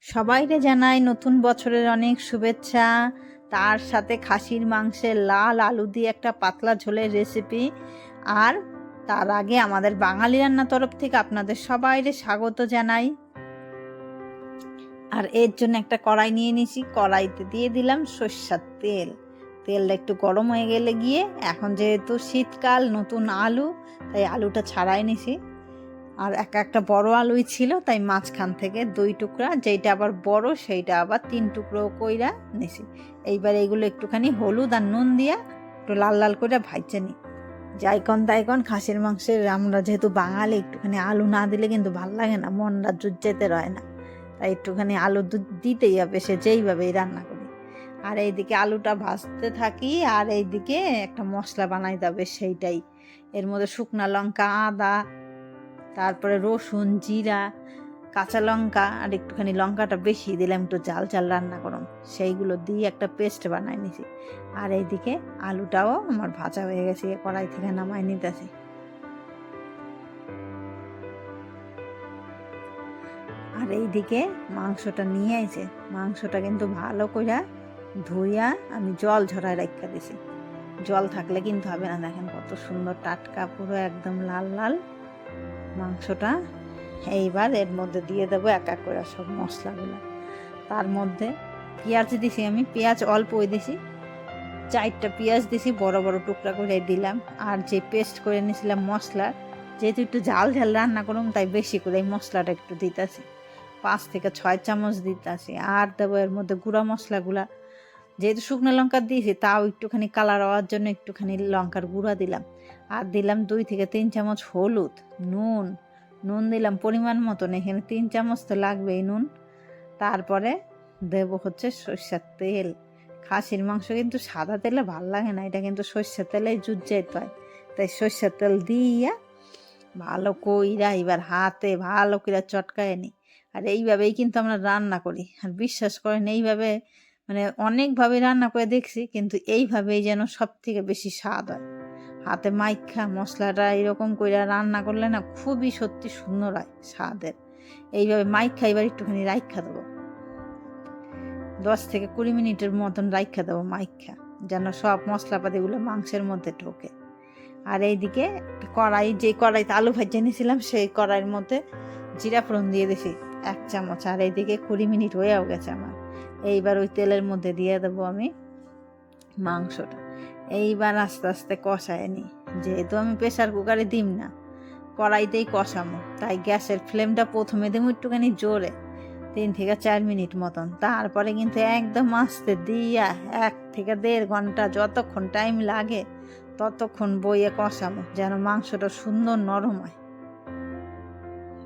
সবাইকে জানাই নতুন বছরের অনেক শুভেচ্ছা। তার সাথে খাসির মাংসের লাল আলু দিয়ে একটা পাতলা ঝোলের রেসিপি। আর তার আগে আমাদের বাঙালি রান্না তরফ থেকে আপনাদের সবাইকে স্বাগত জানাই। আর এর জন্য একটা কড়াই নিয়ে নিয়েছি, কড়াইতে দিয়ে দিলাম সরষের তেল। তেলটা একটু গরম হয়ে গেলে গিয়ে এখন যেহেতু শীতকাল, নতুন আলু, তাই আলুটা ছাড়াই নিছি। আর একটা বড় আলুই ছিল, তাই মাঝখান থেকে 2 টুকরা, যেইটা আবার বড় সেইটা আবার 3 টুকরো কইরা নিছি। এইবার এইগুলো একটুখানি হলুদ আর নুন দিয়া একটু লাল লাল করে ভাইজে নিই। যাইকন তাইকন খাসির মাংসের আমরা যেহেতু বাঙালি, একটুখানি আলু না দিলে কিন্তু ভাল লাগে না, মনটা জুজ্জাইতে রয় না, তাই একটুখানি আলু দিতেই হবে, সে যেইভাবেই রান্না করি। আর এইদিকে আলুটা ভাজতে থাকি, আর এইদিকে একটা মশলা বানাইতে হবে, সেইটাই এর মধ্যে শুকনা লঙ্কা, আদা, তারপরে রসুন, জিরা, কাঁচা লঙ্কা, আর একটুখানি লঙ্কাটা বেশি দিলাম, একটু ঝাল ঝাল রান্না করুন, সেইগুলো দিয়ে একটা পেস্ট বানাই নিছি। আর এইদিকে আলুটাও আমার ভাজা হয়ে গেছে, কড়াই থেকে নামাই নিতেছি। আর এইদিকে মাংসটা নিয়ে আইছে, মাংসটা কিন্তু ভালো করে ধুইয়া আমি জল ঝরায় রাখা দিছি। জল থাকলে কিন্তু হবে না। দেখেন কত সুন্দর টাটকা, পুরো একদম লাল লাল মাংসটা। এইবার এর মধ্যে দিয়ে দেবো এক এক করে সব মশলাগুলো। তার মধ্যে পেঁয়াজ দিছি, আমি পেঁয়াজ অল্পই দিছি, 4টা পেঁয়াজ দিছি, বড় বড় টুকরা করে দিলাম। আর যে পেস্ট করে নিয়েছিলাম মশলার, যেহেতু একটু ঝাল ঝাল রান্না করুন, তাই বেশি করে এই মশলাটা একটু দিতেছি, 5 থেকে 6 চামচ দিতেছি। আর দেবো এর মধ্যে গুঁড়া মশলাগুলা, যেহেতু শুকনো লঙ্কা দিয়েছি, তাও একটুখানি কালার হওয়ার জন্য একটুখানি লঙ্কার গুঁড়া দিলাম। আর দিলাম 2 থেকে 3 চামচ হলুদ, নুন দিলাম পরিমাণ মতন, এখানে 3 চামচ তো লাগবেই নুন। তারপরে দেবো হচ্ছে সরষের তেল। খাসির মাংস কিন্তু সাদা তেলে ভাল লাগে না, এটা কিন্তু সরষের তেলেই জুজ্জাইতে হয়, তাই সরষের তেল দিয়া ভালো কইরা এবার হাতে ভালো করে চটকায় নিই। আর এইভাবেই কিন্তু আমরা রান্না করি। আর বিশ্বাস করেন, এইভাবে মানে অনেকভাবে রান্না করে দেখছি, কিন্তু এইভাবেই যেন সব থেকে বেশি স্বাদ হয়। হাতে মাইখা মশলাটা এরকম করে রান্না করলে না, খুবই সত্যি সুন্দর হয় স্বাদের। এইভাবে মাইখা এবার একটুখানি রাইখা দেবো, 10 থেকে 20 মিনিটের মতন রাইখা দেবো মাইখা, যেন সব মশলাপাতিগুলো মাংসের মধ্যে ঢোকে। আর এইদিকে যে কড়াইতে আলু ভাজা নিয়েছিলাম, সেই কড়াইয়ের মধ্যে জিরা ফোড়ন দিয়ে দিছি 1 চামচ। আর এইদিকে 20 মিনিট হয়েও গেছে আমার। এইবার ওই তেলের মধ্যে দিয়ে দেবো আমি মাংসটা। এইবার আস্তে আস্তে কষায় নিই, যেহেতু আমি প্রেসার কুকারে দিম না, কড়াইতেই কষামো, তাই গ্যাসের ফ্লেমটা প্রথমে দেবো একটুখানি জোরে, 3 থেকে 4 মিনিট মতন। তারপরে কিন্তু একদম আস্তে দিয়া 1 থেকে 1.5 ঘন্টা, যতক্ষণ টাইম লাগে ততক্ষণ বইয়ে কষাবো, যেন মাংসটা সুন্দর নরম হয়।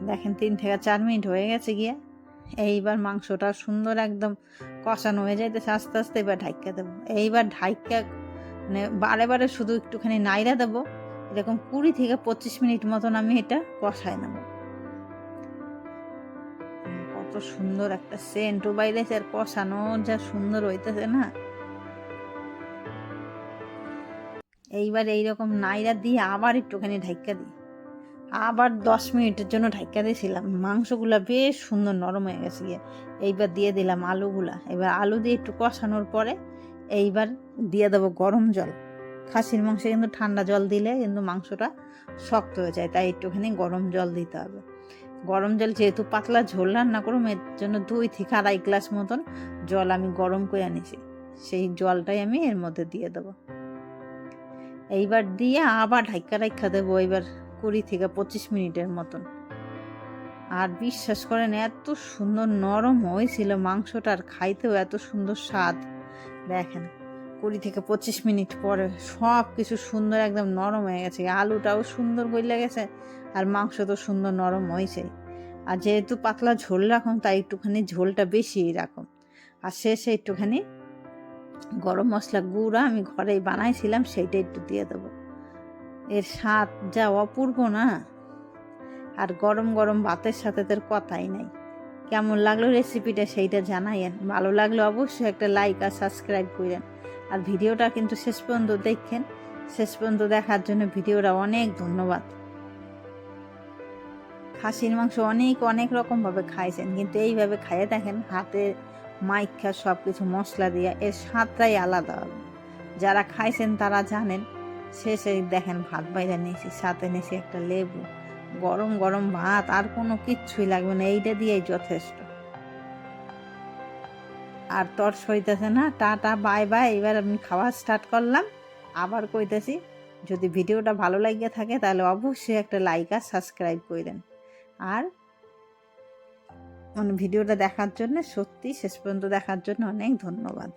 দেখেন 3 থেকে 4 মিনিট হয়ে গেছে গিয়ে। এইবার মাংসটা সুন্দর একদম কষানো হয়ে যাইতেছে আস্তে আস্তে। এবার ঢাইকা দেবো, এইবার ঢাইকা মানে বারে বারে শুধু একটুখানি নাইড়া দেবো। এরকম 20 থেকে 25 মিনিট মতন আমি এটা কষায় নেবো। কত সুন্দর একটা সেন্টও বাইরেছে, আর কষানো যা সুন্দর হইতেছে না। এইবার এইরকম নাইড়া দিয়ে আবার একটুখানি ঢাইকা দিই, আবার 10 মিনিটের জন্য ঢাইকা দিয়েছিলাম। মাংসগুলা বেশ সুন্দর নরম হয়ে গেছে গিয়ে। এইবার দিয়ে দিলাম আলুগুলা। এবার আলু দিয়ে একটু কষানোর পরে এইবার দিয়ে দেবো গরম জল। খাসির মাংসে কিন্তু ঠান্ডা জল দিলে কিন্তু মাংসটা শক্ত হয়ে যায়, তাই একটুখানি গরম জল দিতে হবে। গরম জল, যেহেতু পাতলা ঝোল রান্না করুম, এর জন্য 2 থেকে 2.5 গ্লাস মতন জল আমি গরম করে আনিছি, সেই জলটাই আমি এর মধ্যে দিয়ে দেবো। এইবার দিয়ে আবার ঢাইকা দেবো এইবার 20 থেকে 25 মিনিটের মতন। আর বিশ্বাস করেন, এত সুন্দর নরম হয়েছিল মাংসটা, আর খাইতেও এত সুন্দর স্বাদ। দেখেন 20 থেকে 25 মিনিট পরে সব কিছু সুন্দর একদম নরম হয়ে গেছে, আলুটাও সুন্দর গলে গেছে, আর মাংস তো সুন্দর নরম হয়েছে। আর যেহেতু পাতলা ঝোল রাখুন, তাই একটুখানি ঝোলটা বেশি রাখুন। আর শেষে একটুখানি গরম মশলা গুঁড়া আমি ঘরেই বানাইছিলাম, সেইটা একটু দিয়ে দেবো। এর স্বাদ যা অপূর্ব না। আর গরম গরম ভাতের সাথে তোর কথাই নাই। কেমন লাগলো রেসিপিটা সেইটা জানাইয়েন। ভালো লাগলে অবশ্যই একটা লাইক আর সাবস্ক্রাইব করেন। আর ভিডিওটা কিন্তু শেষ পর্যন্ত দেখেন। শেষ পর্যন্ত দেখার জন্য ভিডিওটা অনেক ধন্যবাদ। খাসির মাংস অনেক অনেক রকমভাবে খাইছেন, কিন্তু এইভাবে খাইয়ে দেখেন, হাতে মাইখা সব কিছু মশলা দিয়া, এর স্বাদটাই আলাদা হবে। যারা খাইছেন তারা জানেন। শেষে দেখেন ভাত বাইরা নিয়েছি, সাথে নিয়েছি একটা লেবু, গরম গরম ভাত, আর কোনো কিচ্ছুই লাগবে না, এইটা দিয়েই যথেষ্ট। আর তর সইতেছে না, টাটা বাই বাই। এবার আমি খাওয়া স্টার্ট করলাম। আবার কইতেছি, যদি ভিডিওটা ভালো লাগিয়ে থাকে তাহলে অবশ্যই একটা লাইক আর সাবস্ক্রাইব করেন। আর ভিডিওটা দেখার জন্য, সত্যি শেষ পর্যন্ত দেখার জন্য অনেক ধন্যবাদ।